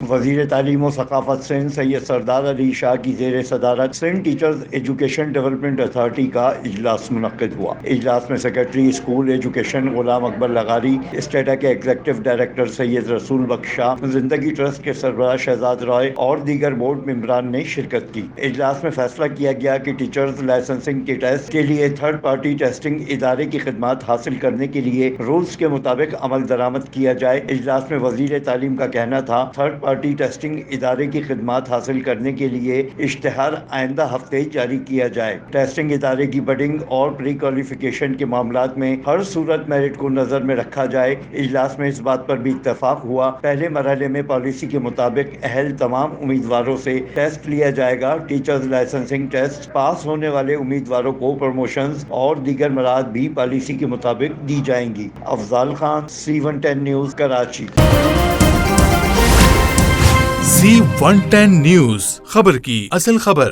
وزیر تعلیم و ثقافت سندھ سید سردار علی شاہ کی زیر صدارت Sindh teachers education development authority کا اجلاس منعقد ہوا۔ اجلاس میں سیکرٹری اسکول ایجوکیشن غلام اکبر لغاری، اسٹیٹا کے ایگزیکٹو ڈائریکٹر سید رسول بخش شاہ، زندگی ٹرسٹ کے سربراہ شہزاد رائے اور دیگر بورڈ ممبران نے شرکت کی۔ اجلاس میں فیصلہ کیا گیا کہ ٹیچرز لائسنسنگ کے ٹیسٹ کے لیے تھرڈ پارٹی ٹیسٹنگ ادارے کی خدمات حاصل کرنے کے لیے رولز کے مطابق عمل درآمد کیا جائے۔ اجلاس میں وزیر تعلیم کا کہنا تھا، تھرڈ پارٹی ٹیسٹنگ ادارے کی خدمات حاصل کرنے کے لیے اشتہار آئندہ ہفتے جاری کیا جائے۔ ٹیسٹنگ ادارے کی بڈنگ اور پری کوالیفیکیشن کے معاملات میں ہر صورت میرٹ کو نظر میں رکھا جائے۔ اجلاس میں اس بات پر بھی اتفاق ہوا، پہلے مرحلے میں پالیسی کے مطابق اہل تمام امیدواروں سے ٹیسٹ لیا جائے گا۔ ٹیچرز لائسنسنگ ٹیسٹ پاس ہونے والے امیدواروں کو پروموشنز اور دیگر مراحت بھی پالیسی کے مطابق دی جائیں گی۔ Afzal Khan, C110 news, Karachi. C110 news, خبر کی اصل خبر۔